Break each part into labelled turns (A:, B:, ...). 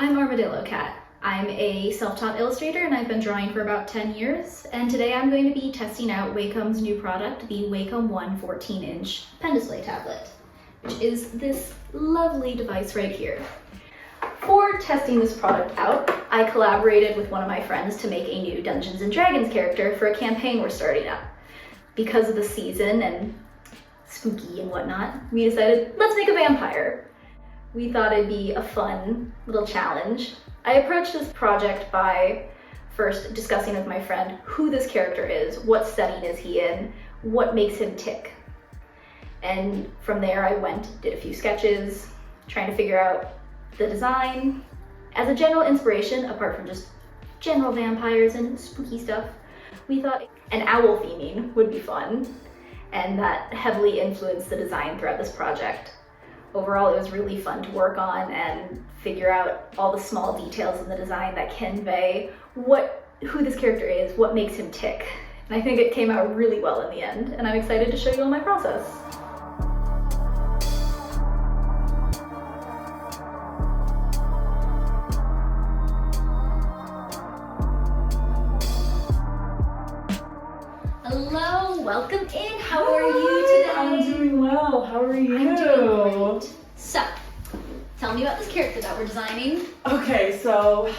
A: I'm Armadillo Kat. I'm a self-taught illustrator and I've been drawing for about 10 years. And today I'm going to be testing out Wacom's new product, the Wacom One 14-inch pen display tablet, which is this lovely device right here. For testing this product out, I collaborated with one of my friends to make a new Dungeons & Dragons character for a campaign we're starting up. Because of the season and spooky and whatnot, we decided, let's make a vampire. We thought it'd be a fun little challenge. I approached this project by first discussing with my friend who this character is, what setting is he in, what makes him tick. And from there I did a few sketches, trying to figure out the design. As a general inspiration, apart from just general vampires and spooky stuff, we thought an owl theming would be fun, and that heavily influenced the design throughout this project. Overall, it was really fun to work on and figure out all the small details in the design that convey who this character is, what makes him tick. And I think it came out really well in the end, and I'm excited to show you all my process. Hello, welcome in. How are you today?
B: I'm doing well. How are you?
A: I'm doing great. So, tell me about this character that we're designing.
B: Okay, so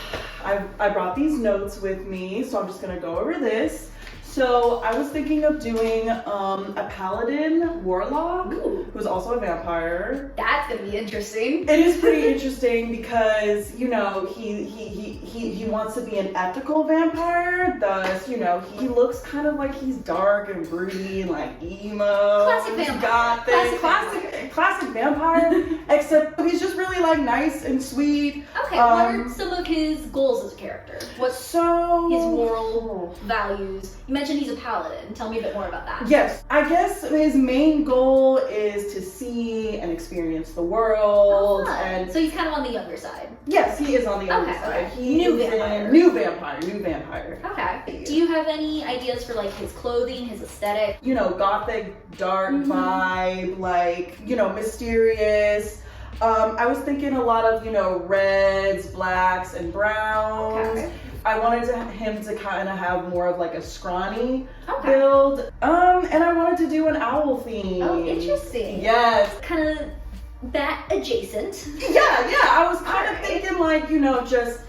B: I brought these notes with me, so I'm just gonna go over this. So I was thinking of doing a paladin warlock who's also a vampire.
A: That's gonna be interesting.
B: It is pretty interesting because, you know, he wants to be an ethical vampire, thus, you know, he looks kind of like he's dark and broody and like emo.
A: Classic vampire.
B: Classic vampire, except he's just really like nice and sweet.
A: Okay, what are some of his goals as a character? What's his moral values? You mentioned he's a paladin. Tell me a bit more about that.
B: Yes, I guess his main goal is to see and experience the world. And
A: so he's kind of on the younger side.
B: Yes, he is on the younger side.
A: Okay.
B: New vampire.
A: Okay. Do you have any ideas for like his clothing, his aesthetic?
B: You know, gothic, dark vibe, like, you know, mysterious. I was thinking a lot of, you know, reds, blacks, and browns.
A: Okay.
B: I wanted him to kind of have more of like a scrawny build. And I wanted to do an owl theme.
A: Oh, interesting.
B: Yes.
A: Kind of bat adjacent.
B: Yeah. I was kind of thinking like, you know, just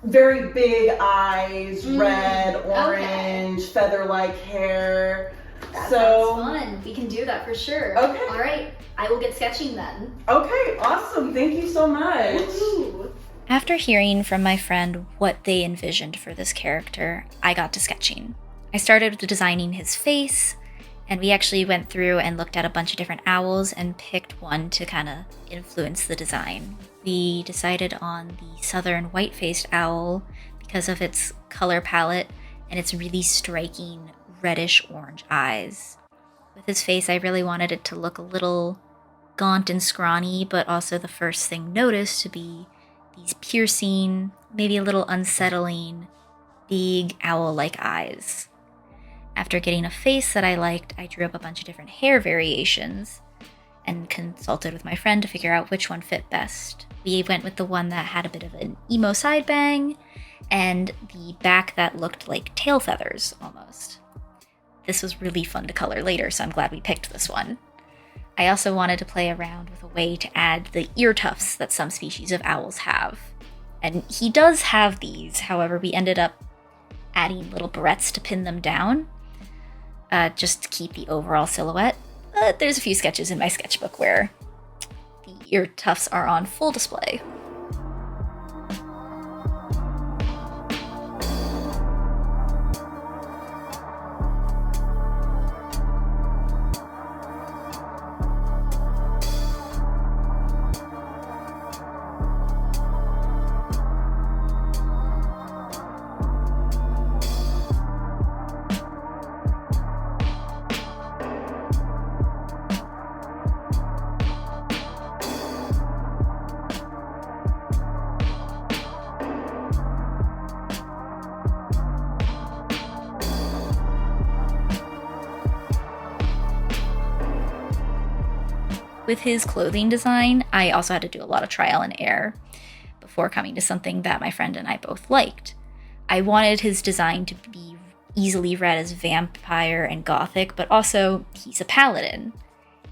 B: very big eyes, red, orange, feather-like hair.
A: That sounds fun. We can do that for sure.
B: Okay.
A: All right. I will get sketching then.
B: Okay, awesome. Thank you so much.
A: Woo-hoo.
C: After hearing from my friend what they envisioned for this character, I got to sketching. I started with designing his face, and we actually went through and looked at a bunch of different owls and picked one to kind of influence the design. We decided on the southern white-faced owl because of its color palette and its really striking reddish-orange eyes. With his face, I really wanted it to look a little gaunt and scrawny, but also the first thing noticed to be these piercing, maybe a little unsettling, big owl-like eyes. After getting a face that I liked, I drew up a bunch of different hair variations and consulted with my friend to figure out which one fit best. We went with the one that had a bit of an emo side bang and the back that looked like tail feathers almost. This was really fun to color later, so I'm glad we picked this one. I also wanted to play around with a way to add the ear tufts that some species of owls have. And he does have these, however, we ended up adding little barrettes to pin them down, just to keep the overall silhouette. But there's a few sketches in my sketchbook where the ear tufts are on full display. With his clothing design, I also had to do a lot of trial and error. before coming to something that my friend and I both liked. I wanted his design to be easily read as vampire and gothic, but also he's a paladin.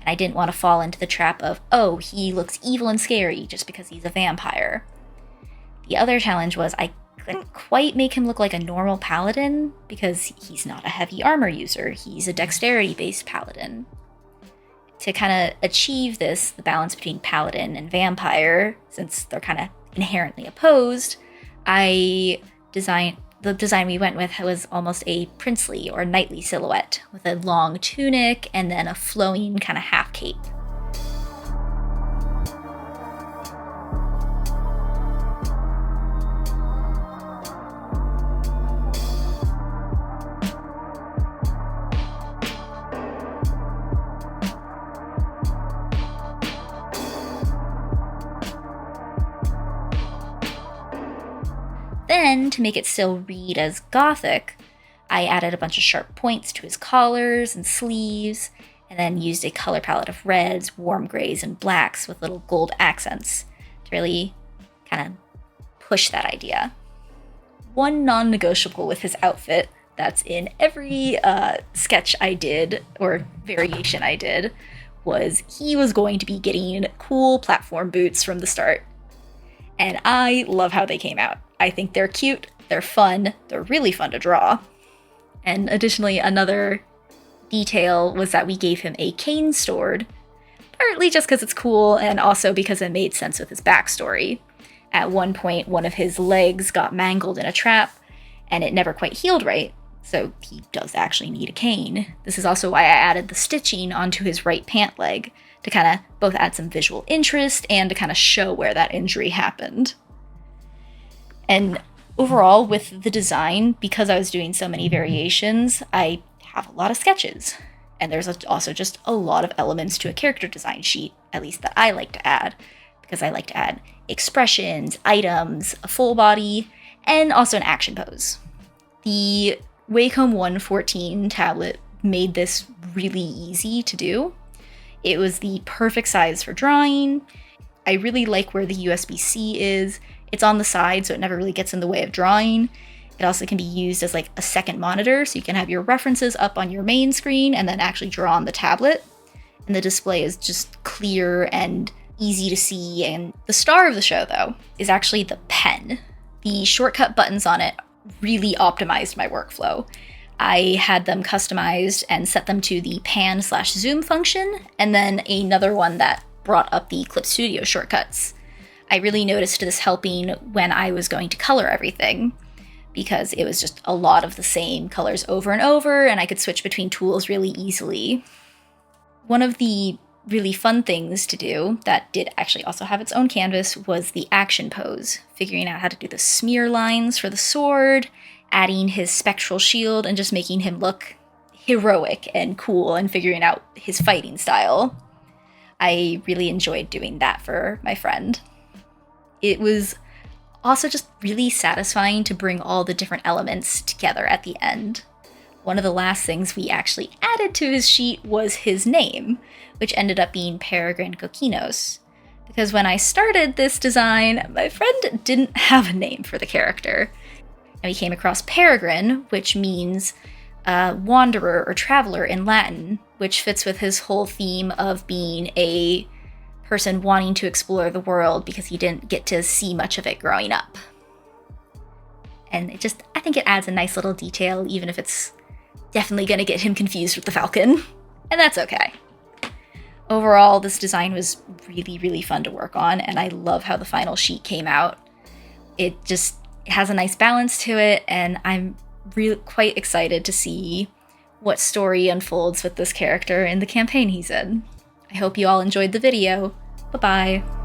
C: And I didn't want to fall into the trap of, oh, he looks evil and scary just because he's a vampire. The other challenge was I couldn't quite make him look like a normal paladin because he's not a heavy armor user. He's a dexterity-based paladin. To kind of achieve this, the balance between paladin and vampire, since they're kind of inherently opposed, the design we went with was almost a princely or knightly silhouette with a long tunic and then a flowing kind of half cape. Then, to make it still read as gothic, I added a bunch of sharp points to his collars and sleeves, and then used a color palette of reds, warm grays, and blacks with little gold accents to really kind of push that idea. One non-negotiable with his outfit that's in every sketch I did, or variation I did, was he was going to be getting cool platform boots from the start. And I love how they came out. I think they're cute, they're fun, they're really fun to draw. And additionally, another detail was that we gave him a cane sword, partly just because it's cool and also because it made sense with his backstory. At one point, one of his legs got mangled in a trap, and it never quite healed right, so he does actually need a cane. This is also why I added the stitching onto his right pant leg, to kind of both add some visual interest and to kind of show where that injury happened. And overall, with the design, because I was doing so many variations, I have a lot of sketches. And there's also just a lot of elements to a character design sheet, at least that I like to add, because I like to add expressions, items, a full body, and also an action pose. The Wacom One 14 tablet made this really easy to do. It was the perfect size for drawing. I really like where the USB-C is. It's on the side, so it never really gets in the way of drawing. It also can be used as like a second monitor, so you can have your references up on your main screen and then actually draw on the tablet. And the display is just clear and easy to see. And the star of the show, though, is actually the pen. The shortcut buttons on it really optimized my workflow. I had them customized and set them to the pan/zoom function, and then another one that brought up the Clip Studio shortcuts. I really noticed this helping when I was going to color everything, because it was just a lot of the same colors over and over, and I could switch between tools really easily. One of the really fun things to do that did actually also have its own canvas was the action pose, figuring out how to do the smear lines for the sword, adding his spectral shield, and just making him look heroic and cool and figuring out his fighting style. I really enjoyed doing that for my friend. It was also just really satisfying to bring all the different elements together at the end. One of the last things we actually added to his sheet was his name, which ended up being Peregrine Coquinos. Because when I started this design, my friend didn't have a name for the character. And we came across Peregrine, which means wanderer or traveler in Latin, which fits with his whole theme of being a person wanting to explore the world because he didn't get to see much of it growing up. And I think it adds a nice little detail, even if it's definitely going to get him confused with the falcon. And that's okay. Overall, this design was really, really fun to work on, and I love how the final sheet came out. It has a nice balance to it, and I'm really quite excited to see what story unfolds with this character in the campaign he's in. I hope you all enjoyed the video. Bye-bye.